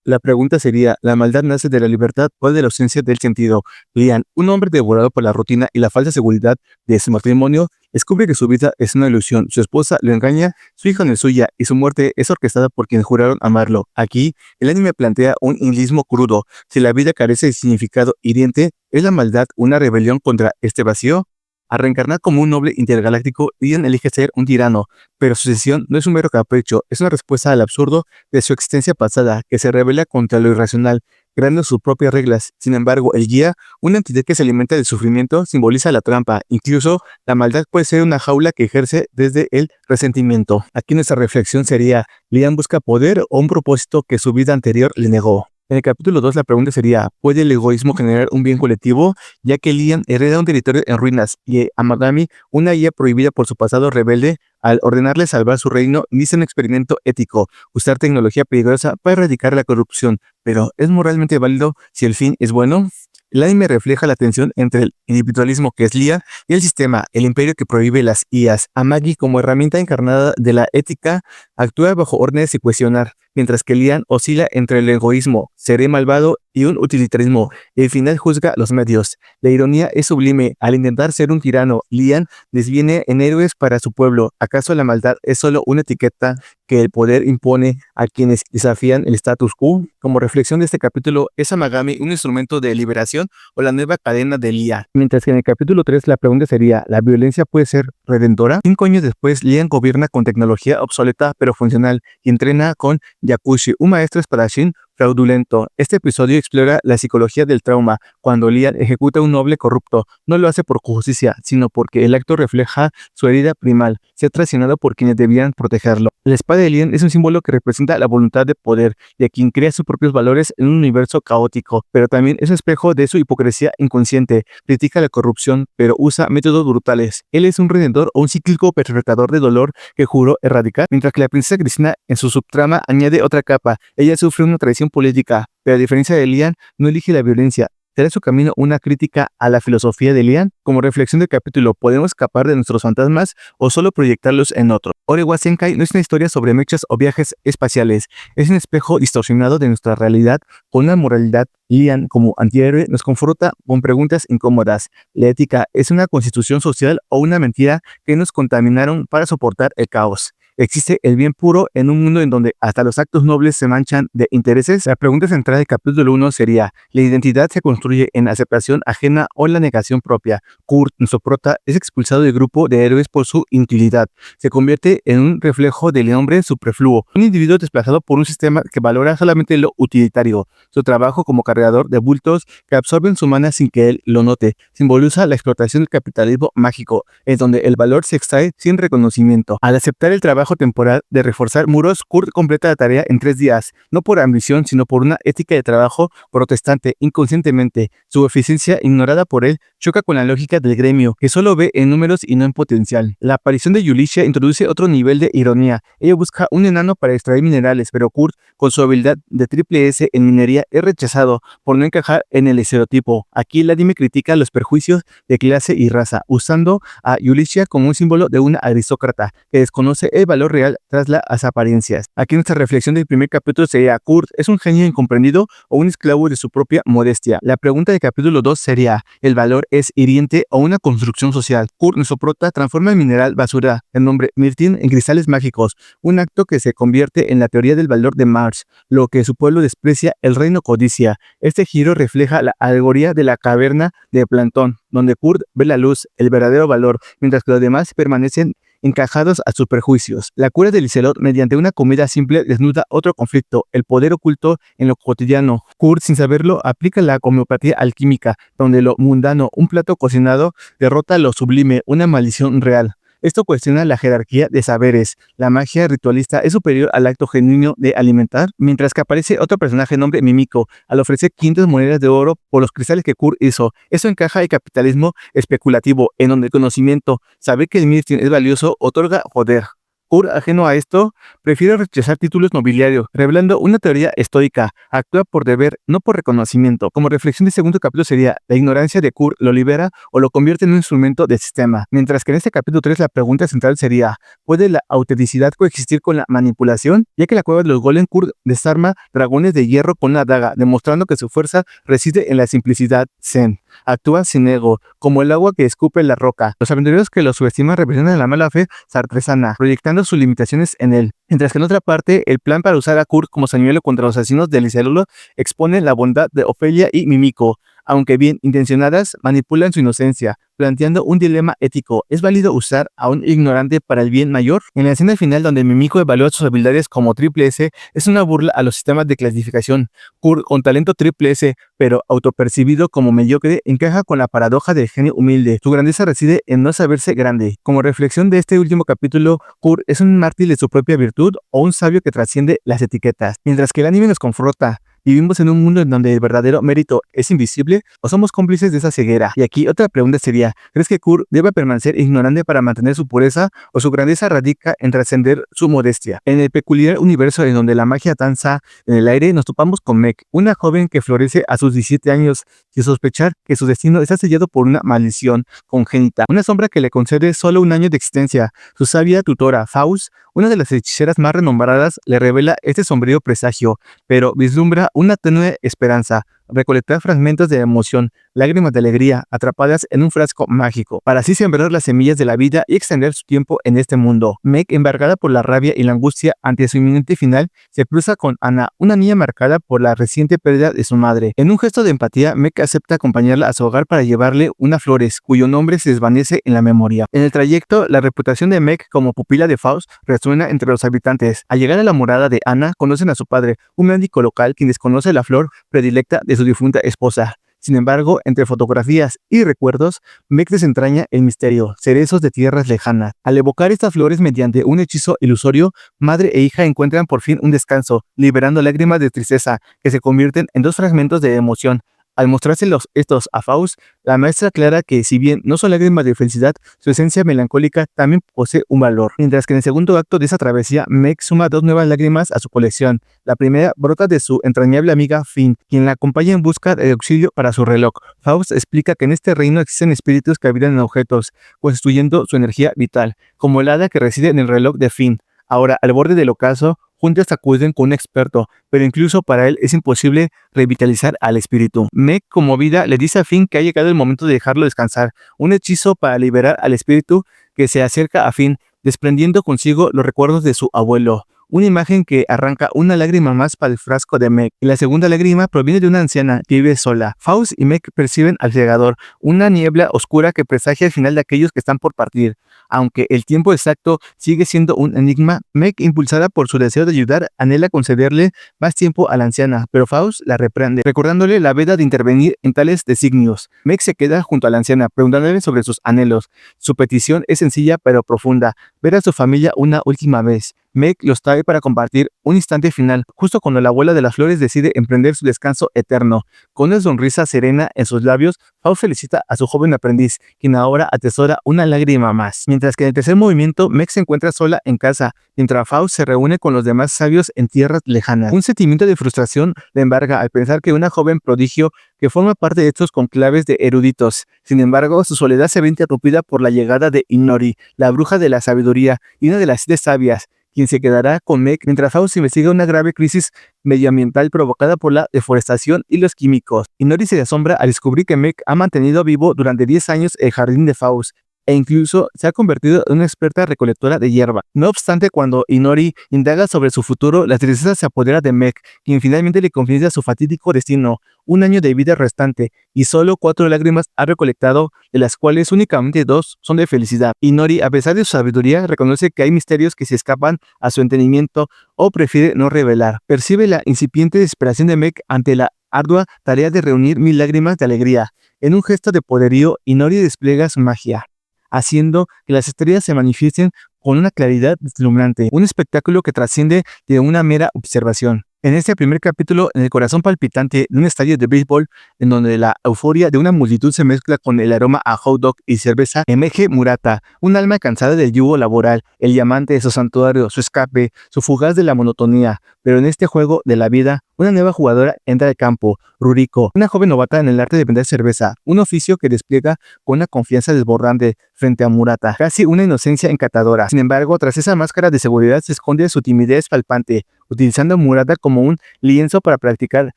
La pregunta sería, ¿la maldad nace de la libertad o de la ausencia del sentido? Lian, un hombre devorado por la rutina y la falsa seguridad de su matrimonio, descubre que su vida es una ilusión. Su esposa lo engaña, su hija no es suya y su muerte es orquestada por quienes juraron amarlo. Aquí, el anime plantea un nihilismo crudo. Si la vida carece de significado hiriente, ¿es la maldad una rebelión contra este vacío? Al reencarnar como un noble intergaláctico, Lian elige ser un tirano, pero su decisión no es un mero capricho, es una respuesta al absurdo de su existencia pasada, que se revela contra lo irracional, creando sus propias reglas. Sin embargo, el guía, una entidad que se alimenta del sufrimiento, simboliza la trampa. Incluso, la maldad puede ser una jaula que ejerce desde el resentimiento. Aquí nuestra reflexión sería, ¿Lian busca poder o un propósito que su vida anterior le negó? En el capítulo 2 la pregunta sería, ¿puede el egoísmo generar un bien colectivo? Ya que Lian hereda un territorio en ruinas y Amagami, una guía prohibida por su pasado rebelde, al ordenarle salvar su reino, inicia un experimento ético, usar tecnología peligrosa para erradicar la corrupción. Pero, ¿es moralmente válido si el fin es bueno? El anime refleja la tensión entre el individualismo que es Lian y el sistema, el imperio que prohíbe las IAs. Amagi, como herramienta encarnada de la ética, actúa bajo órdenes y cuestionar, mientras que Lian oscila entre el egoísmo, seré malvado, y un utilitarismo. El final juzga los medios. La ironía es sublime. Al intentar ser un tirano, Lian desviene en héroes para su pueblo. ¿Acaso la maldad es solo una etiqueta que el poder impone a quienes desafían el status quo? Como reflexión de este capítulo, ¿es Amagami un instrumento de liberación o la nueva cadena de Lian? Mientras que en el capítulo 3 la pregunta sería, ¿la violencia puede ser redentora? 5 años después, Lian gobierna con tecnología obsoleta pero funcional y entrena con Yakushi, un maestro espadachín fraudulento. Este episodio explora la psicología del trauma. Cuando Lian ejecuta a un noble corrupto, no lo hace por justicia, sino porque el acto refleja su herida primal, ser traicionado por quienes debían protegerlo. La espada de Lian es un símbolo que representa la voluntad de poder de quien crea sus propios valores en un universo caótico, pero también es un espejo de su hipocresía inconsciente. Critica la corrupción, pero usa métodos brutales. Él es un redentor o un cíclico perpetrador de dolor que juró erradicar, mientras que la princesa Cristina en su subtrama añade otra capa. Ella sufre una traición política, pero a diferencia de Lian, no elige la violencia. ¿Será su camino una crítica a la filosofía de Lian? Como reflexión del capítulo, ¿podemos escapar de nuestros fantasmas o solo proyectarlos en otro? Orewa Senkai no es una historia sobre mechas o viajes espaciales, es un espejo distorsionado de nuestra realidad con una moralidad. Lian, como antihéroe, nos confronta con preguntas incómodas. ¿La ética es una constitución social o una mentira que nos contaminaron para soportar el caos? ¿Existe el bien puro en un mundo en donde hasta los actos nobles se manchan de intereses? La pregunta central del capítulo 1 sería, ¿la identidad se construye en aceptación ajena o en la negación propia? Kurt, nuestro prota, es expulsado del grupo de héroes por su inutilidad. Se convierte en un reflejo del hombre superfluo, un individuo desplazado por un sistema que valora solamente lo utilitario. Su trabajo como cargador de bultos que absorben su mana sin que él lo note simboliza la explotación del capitalismo mágico, en donde el valor se extrae sin reconocimiento. Al aceptar el trabajo temporal de reforzar muros, Kurt completa la tarea en 3 días, no por ambición, sino por una ética de trabajo protestante inconscientemente. Su eficiencia, ignorada por él, choca con la lógica del gremio, que solo ve en números y no en potencial. La aparición de Yulicia introduce otro nivel de ironía. Ella busca un enano para extraer minerales, pero Kurt, con su habilidad de triple S en minería, es rechazado por no encajar en el estereotipo. Aquí el anime critica los perjuicios de clase y raza, usando a Yulicia como un símbolo de una aristócrata que desconoce el valor real tras las apariencias. Aquí nuestra reflexión del primer capítulo sería, ¿Kurt es un genio incomprendido o un esclavo de su propia modestia? La pregunta del capítulo 2 sería, ¿el valor es hiriente o una construcción social? Kurt, nuestro prota, transforma el mineral basura, el nombre Mirtin, en cristales mágicos, un acto que se convierte en la teoría del valor de Marx, lo que su pueblo desprecia, el reino codicia. Este giro refleja la alegoría de la caverna de Platón, donde Kurt ve la luz, el verdadero valor, mientras que los demás permanecen encajados a sus prejuicios. La cura de Lizelot mediante una comida simple desnuda otro conflicto, el poder oculto en lo cotidiano. Kurt, sin saberlo, aplica la homeopatía alquímica, donde lo mundano, un plato cocinado, derrota lo sublime, una maldición real. Esto cuestiona la jerarquía de saberes. La magia ritualista es superior al acto genuino de alimentar, mientras que aparece otro personaje nombre Mimiko, al ofrecer 500 monedas de oro por los cristales que Kurt hizo. Eso encaja el capitalismo especulativo, en donde el conocimiento, saber que el Mirtin es valioso, otorga poder. Kur, ajeno a esto, prefiere rechazar títulos nobiliarios, revelando una teoría estoica. Actúa por deber, no por reconocimiento. Como reflexión del segundo capítulo sería, ¿la ignorancia de Kur lo libera o lo convierte en un instrumento del sistema? Mientras que en este capítulo 3 la pregunta central sería, ¿puede la autenticidad coexistir con la manipulación? Ya que la cueva de los Golem, Kur desarma dragones de hierro con una daga, demostrando que su fuerza reside en la simplicidad zen. Actúa sin ego, como el agua que escupe la roca. Los aventureros que lo subestiman representan la mala fe sartresana, proyectando sus limitaciones en él. Mientras que en otra parte, el plan para usar a Kur como señuelo contra los asesinos del Licelulo expone la bondad de Ofelia y Mimiko. Aunque bien intencionadas, manipulan su inocencia, planteando un dilema ético. ¿Es válido usar a un ignorante para el bien mayor? En la escena final donde Mimiko evalúa sus habilidades como triple S, es una burla a los sistemas de clasificación. Kur, con talento triple S, pero autopercibido como mediocre, encaja con la paradoja del genio humilde. Su grandeza reside en no saberse grande. Como reflexión de este último capítulo, Kur es un mártir de su propia virtud o un sabio que trasciende las etiquetas. Mientras que el anime nos confronta, ¿vivimos en un mundo en donde el verdadero mérito es invisible o somos cómplices de esa ceguera? Y aquí otra pregunta sería, ¿crees que Kur debe permanecer ignorante para mantener su pureza o su grandeza radica en trascender su modestia? En el peculiar universo en donde la magia danza en el aire, nos topamos con Meg, una joven que florece a sus 17 años sin sospechar que su destino está sellado por una maldición congénita, una sombra que le concede solo un año de existencia. Su sabia tutora, Faust, una de las hechiceras más renombradas, le revela este sombrío presagio, pero vislumbra una tenue esperanza: recolectar fragmentos de emoción, lágrimas de alegría atrapadas en un frasco mágico, para así sembrar las semillas de la vida y extender su tiempo en este mundo. Meg, embargada por la rabia y la angustia ante su inminente final, se cruza con Anna, una niña marcada por la reciente pérdida de su madre. En un gesto de empatía, Meg acepta acompañarla a su hogar para llevarle unas flores, cuyo nombre se desvanece en la memoria. En el trayecto, la reputación de Meg como pupila de Faust resuena entre los habitantes. Al llegar a la morada de Anna, conocen a su padre, un médico local quien desconoce la flor predilecta de su difunta esposa. Sin embargo, entre fotografías y recuerdos, Meg desentraña el misterio: cerezos de tierras lejanas. Al evocar estas flores mediante un hechizo ilusorio, madre e hija encuentran por fin un descanso, liberando lágrimas de tristeza que se convierten en dos fragmentos de emoción. Al mostrarse estos a Faust, la maestra aclara que si bien no son lágrimas de felicidad, su esencia melancólica también posee un valor. Mientras que en el segundo acto de esa travesía, Meg suma dos nuevas lágrimas a su colección. La primera brota de su entrañable amiga Finn, quien la acompaña en busca de auxilio para su reloj. Faust explica que en este reino existen espíritus que habitan en objetos, constituyendo su energía vital, como el hada que reside en el reloj de Finn. Ahora, al borde del ocaso, juntas acuden con un experto, pero incluso para él es imposible revitalizar al espíritu. Meg, conmovida, le dice a Finn que ha llegado el momento de dejarlo descansar, un hechizo para liberar al espíritu que se acerca a Finn, desprendiendo consigo los recuerdos de su abuelo. Una imagen que arranca una lágrima más para el frasco de Meg, y la segunda lágrima proviene de una anciana que vive sola. Faust y Meg perciben al segador, una niebla oscura que presagia el final de aquellos que están por partir. Aunque el tiempo exacto sigue siendo un enigma, Meg, impulsada por su deseo de ayudar, anhela concederle más tiempo a la anciana, pero Faust la reprende, recordándole la veda de intervenir en tales designios. Meg se queda junto a la anciana, preguntándole sobre sus anhelos. Su petición es sencilla pero profunda: ver a su familia una última vez. Meg los trae para compartir un instante final, justo cuando la abuela de las flores decide emprender su descanso eterno. Con una sonrisa serena en sus labios, Faust felicita a su joven aprendiz, quien ahora atesora una lágrima más. Mientras que en el tercer movimiento, Meg se encuentra sola en casa, mientras Faust se reúne con los demás sabios en tierras lejanas. Un sentimiento de frustración le embarga al pensar que una joven prodigio que forma parte de estos conclaves de eruditos. Sin embargo, su soledad se ve interrumpida por la llegada de Inori, la bruja de la sabiduría y una de las 7 sabias, quien se quedará con Meg mientras Faust investiga una grave crisis medioambiental provocada por la deforestación y los químicos. Inori se asombra al descubrir que Meg ha mantenido vivo durante 10 años el jardín de Faust, e incluso se ha convertido en una experta recolectora de hierba. No obstante, cuando Inori indaga sobre su futuro, la tristeza se apodera de Meg, quien finalmente le confiesa su fatídico destino: un año de vida restante, y solo 4 lágrimas ha recolectado, de las cuales únicamente 2 son de felicidad. Inori, a pesar de su sabiduría, reconoce que hay misterios que se escapan a su entendimiento o prefiere no revelar. Percibe la incipiente desesperación de Meg ante la ardua tarea de reunir 1000 lágrimas de alegría. En un gesto de poderío, Inori despliega su magia, haciendo que las estrellas se manifiesten con una claridad deslumbrante, un espectáculo que trasciende de una mera observación. En este primer capítulo, en el corazón palpitante de un estadio de béisbol, en donde la euforia de una multitud se mezcla con el aroma a hot dog y cerveza, emerge Murata, un alma cansada del yugo laboral, el diamante de su santuario, su escape, su fugaz de la monotonía. Pero en este juego de la vida, una nueva jugadora entra al campo, Ruriko, una joven novata en el arte de vender cerveza, un oficio que despliega con una confianza desbordante frente a Murata, casi una inocencia encantadora. Sin embargo, tras esa máscara de seguridad se esconde su timidez palpante, utilizando a Murata como un lienzo para practicar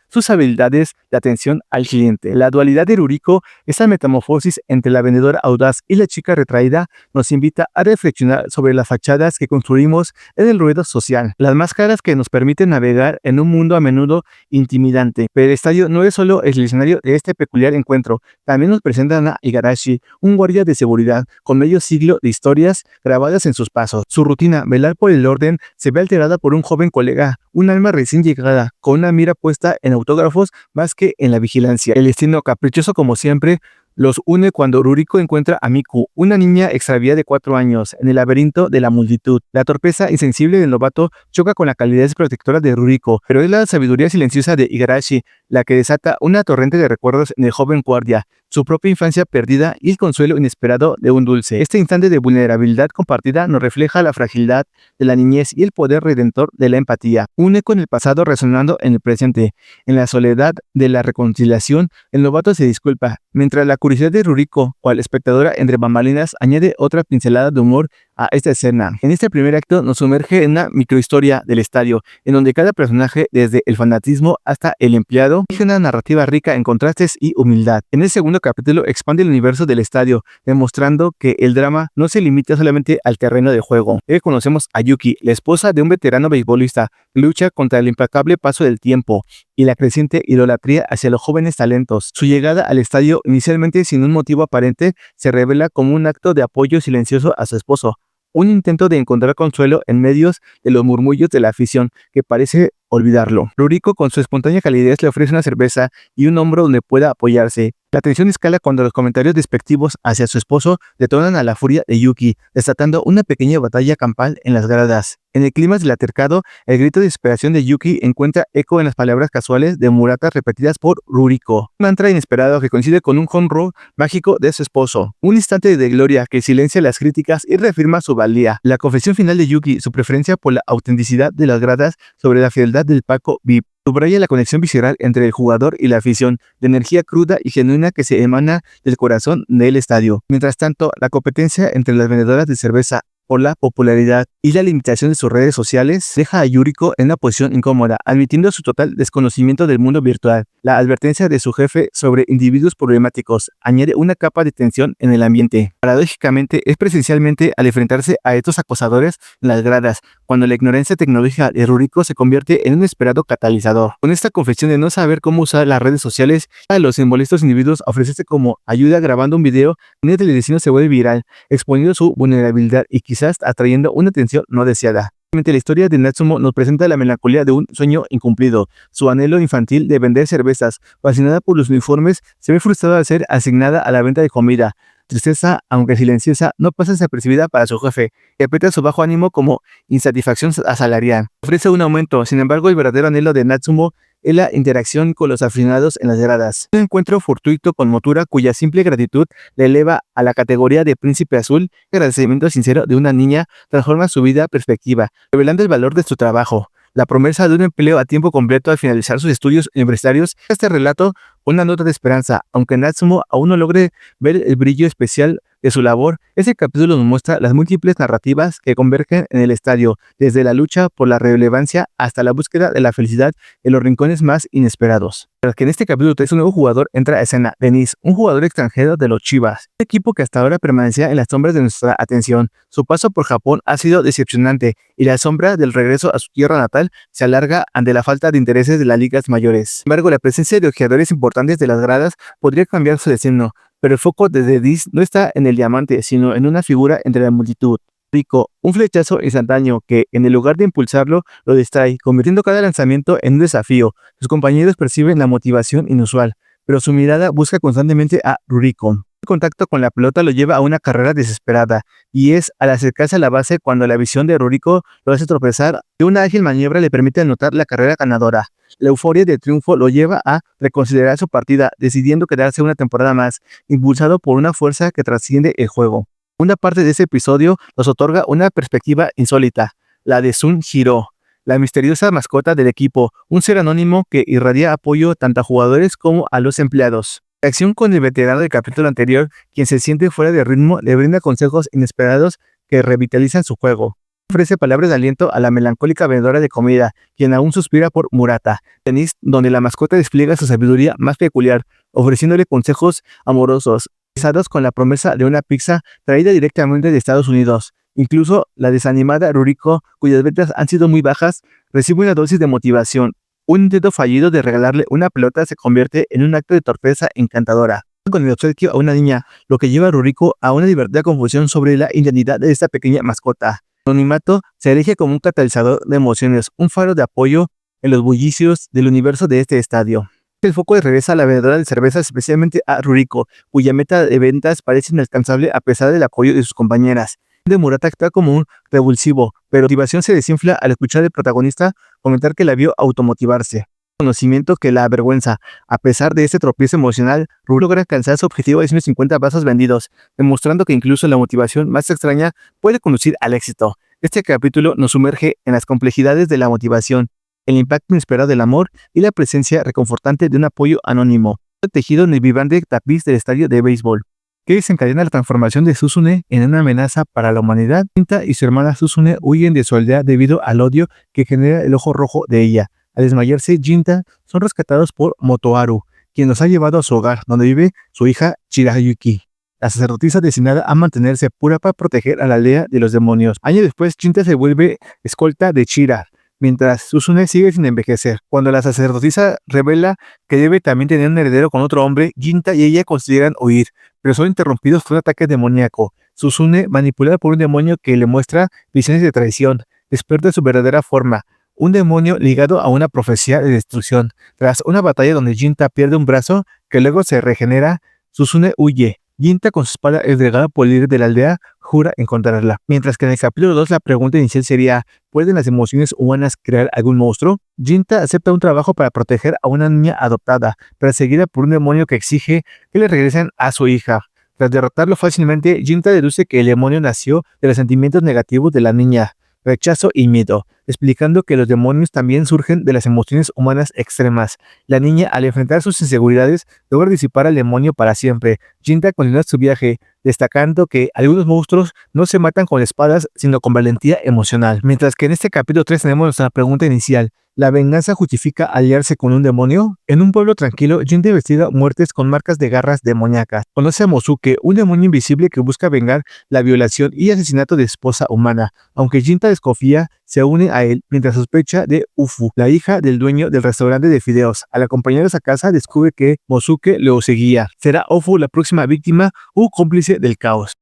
sus habilidades de atención al cliente. La dualidad de Ruriko, esa metamorfosis entre la vendedora audaz y la chica retraída, nos invita a reflexionar sobre las fachadas que construimos en el ruido social, las máscaras que nos permiten navegar en un mundo a menudo intimidante. Pero el estadio no es solo el escenario de este peculiar encuentro, también nos presentan a Igarashi, un guardia de seguridad con medio siglo de historias grabadas en sus pasos. Su rutina, velar por el orden, se ve alterada por un joven colega, un alma recién llegada, con una mira puesta en autógrafos más que en la vigilancia. El destino, caprichoso como siempre, los une cuando Ruriko encuentra a Miku, una niña extraviada de 4 años, en el laberinto de la multitud. La torpeza insensible del novato choca con la calidez protectora de Ruriko, pero es la sabiduría silenciosa de Igarashi la que desata una torrente de recuerdos en el joven guardia, su propia infancia perdida y el consuelo inesperado de un dulce. Este instante de vulnerabilidad compartida nos refleja la fragilidad de la niñez y el poder redentor de la empatía. Un eco en el pasado resonando en el presente. En la soledad de la reconciliación, el novato se disculpa, mientras la curiosidad de Ruriko, cual espectadora entre bambalinas, añade otra pincelada de humor a esta escena. En este primer acto nos sumerge en una microhistoria del estadio, en donde cada personaje, desde el fanatismo hasta el empleado, tiene una narrativa rica en contrastes y humildad. En el segundo capítulo expande el universo del estadio, demostrando que el drama no se limita solamente al terreno de juego. Hoy conocemos a Yuki, la esposa de un veterano beisbolista, que lucha contra el implacable paso del tiempo y la creciente idolatría hacia los jóvenes talentos. Su llegada al estadio, inicialmente sin un motivo aparente, se revela como un acto de apoyo silencioso a su esposo, un intento de encontrar consuelo en medio de los murmullos de la afición, que parece olvidarlo. Ruriko, con su espontánea calidez, le ofrece una cerveza y un hombro donde pueda apoyarse. La tensión escala cuando los comentarios despectivos hacia su esposo detonan a la furia de Yuki, desatando una pequeña batalla campal en las gradas. En el clímax del altercado, el grito de desesperación de Yuki encuentra eco en las palabras casuales de Murata repetidas por Ruriko. Un mantra inesperado que coincide con un home run mágico de su esposo. Un instante de gloria que silencia las críticas y reafirma su valía. La confesión final de Yuki, su preferencia por la autenticidad de las gradas sobre la frialdad del Paco VIP. Subraya la conexión visceral entre el jugador y la afición, de energía cruda y genuina que se emana del corazón del estadio. Mientras tanto, la competencia entre las vendedoras de cerveza por la popularidad y la limitación de sus redes sociales deja a Yuriko en una posición incómoda, admitiendo su total desconocimiento del mundo virtual. La advertencia de su jefe sobre individuos problemáticos añade una capa de tensión en el ambiente. Paradójicamente, es presencialmente al enfrentarse a estos acosadores en las gradas, cuando la ignorancia tecnológica de Ruriko se convierte en un esperado catalizador. Con esta confesión de no saber cómo usar las redes sociales, a los simbolistas individuos ofrecerse como ayuda grabando un video, un teledestino se vuelve viral, exponiendo su vulnerabilidad y quizás atrayendo una atención no deseada. La historia de Natsumo nos presenta la melancolía de un sueño incumplido. Su anhelo infantil de vender cervezas, fascinada por los uniformes, se ve frustrada al ser asignada a la venta de comida. Tristeza, aunque silenciosa, no pasa desapercibida para su jefe, que aprieta su bajo ánimo como insatisfacción asalarial. Ofrece un aumento, sin embargo, el verdadero anhelo de Natsumo es la interacción con los aficionados en las gradas. Un encuentro fortuito con Motura, cuya simple gratitud le eleva a la categoría de príncipe azul. El agradecimiento sincero de una niña transforma su vida perspectiva, revelando el valor de su trabajo. La promesa de un empleo a tiempo completo al finalizar sus estudios universitarios. Este relato, una nota de esperanza, aunque Natsumo aún no logre ver el brillo especial de su labor. Este capítulo nos muestra las múltiples narrativas que convergen en el estadio, desde la lucha por la relevancia hasta la búsqueda de la felicidad en los rincones más inesperados. Pero que en este capítulo 3 un nuevo jugador entra a escena, Denis, un jugador extranjero de los Chivas, un equipo que hasta ahora permanecía en las sombras de nuestra atención. Su paso por Japón ha sido decepcionante y la sombra del regreso a su tierra natal se alarga ante la falta de intereses de las ligas mayores. Sin embargo, la presencia de ojeadores importantes de las gradas podría cambiar su destino, pero el foco de Denis no está en el diamante, sino en una figura entre la multitud. Rico, un flechazo instantáneo que, en el lugar de impulsarlo, lo distrae, convirtiendo cada lanzamiento en un desafío. Sus compañeros perciben la motivación inusual, pero su mirada busca constantemente a Ruriko. El contacto con la pelota lo lleva a una carrera desesperada, y es al acercarse a la base cuando la visión de Ruriko lo hace tropezar y una ágil maniobra le permite anotar la carrera ganadora. La euforia del triunfo lo lleva a reconsiderar su partida, decidiendo quedarse una temporada más, impulsado por una fuerza que trasciende el juego. Una parte de ese episodio nos otorga una perspectiva insólita, la de Sun Hiro, la misteriosa mascota del equipo, un ser anónimo que irradia apoyo tanto a jugadores como a los empleados. La acción con el veterano del capítulo anterior, quien se siente fuera de ritmo, le brinda consejos inesperados que revitalizan su juego. Ofrece palabras de aliento a la melancólica vendedora de comida, quien aún suspira por Murata, tenis donde la mascota despliega su sabiduría más peculiar, ofreciéndole consejos amorosos, realizados con la promesa de una pizza traída directamente de Estados Unidos. Incluso la desanimada Ruriko, cuyas ventas han sido muy bajas, recibe una dosis de motivación. Un intento fallido de regalarle una pelota se convierte en un acto de torpeza encantadora, con el obsequio a una niña, lo que lleva a Ruriko a una divertida confusión sobre la identidad de esta pequeña mascota. El anonimato se erige como un catalizador de emociones, un faro de apoyo en los bullicios del universo de este estadio. El foco regresa a la vendedora de cervezas, especialmente a Ruriko, cuya meta de ventas parece inalcanzable a pesar del apoyo de sus compañeras. De Murata actúa como un revulsivo, pero la motivación se desinfla al escuchar al protagonista comentar que la vio automotivarse. Conocimiento que la avergüenza. A pesar de este tropiezo emocional, Ruriko logra alcanzar su objetivo de 150 vasos vendidos, demostrando que incluso la motivación más extraña puede conducir al éxito. Este capítulo nos sumerge en las complejidades de la motivación, el impacto inesperado del amor y la presencia reconfortante de un apoyo anónimo, tejido en el vibrante tapiz del estadio de béisbol, que desencadena la transformación de Suzune en una amenaza para la humanidad. Jinta y su hermana Suzune huyen de su aldea debido al odio que genera el ojo rojo de ella. Al desmayarse, Jinta son rescatados por Motoharu, quien los ha llevado a su hogar, donde vive su hija Chirayuki, la sacerdotisa destinada a mantenerse pura para proteger a la aldea de los demonios. Años después, Jinta se vuelve escolta de Chira, mientras Suzune sigue sin envejecer. Cuando la sacerdotisa revela que debe también tener un heredero con otro hombre, Jinta y ella consideran huir, pero son interrumpidos por un ataque demoníaco. Suzune, manipulada por un demonio que le muestra visiones de traición, despierta su verdadera forma, un demonio ligado a una profecía de destrucción. Tras una batalla donde Jinta pierde un brazo, que luego se regenera, Suzune huye. Jinta, con su espada entregada por el líder de la aldea, jura encontrarla. Mientras que en el capítulo 2 la pregunta inicial sería: ¿pueden las emociones humanas crear algún monstruo? Jinta acepta un trabajo para proteger a una niña adoptada, perseguida por un demonio que exige que le regresen a su hija. Tras derrotarlo fácilmente, Jinta deduce que el demonio nació de los sentimientos negativos de la niña, rechazo y miedo, explicando que los demonios también surgen de las emociones humanas extremas. La niña, al enfrentar sus inseguridades, logra disipar al demonio para siempre. Jinta continúa su viaje, destacando que algunos monstruos no se matan con espadas, sino con valentía emocional. Mientras que en este capítulo 3 tenemos nuestra pregunta inicial: ¿la venganza justifica aliarse con un demonio? En un pueblo tranquilo, Jinta investiga muertes con marcas de garras demoníacas. Conoce a Mosuke, un demonio invisible que busca vengar la violación y asesinato de esposa humana. Aunque Jinta desconfía, se une a él mientras sospecha de Ufu, la hija del dueño del restaurante de fideos. Al acompañarlos a casa, descubre que Mosuke lo seguía. ¿Será Ufu la próxima víctima o cómplice del caos?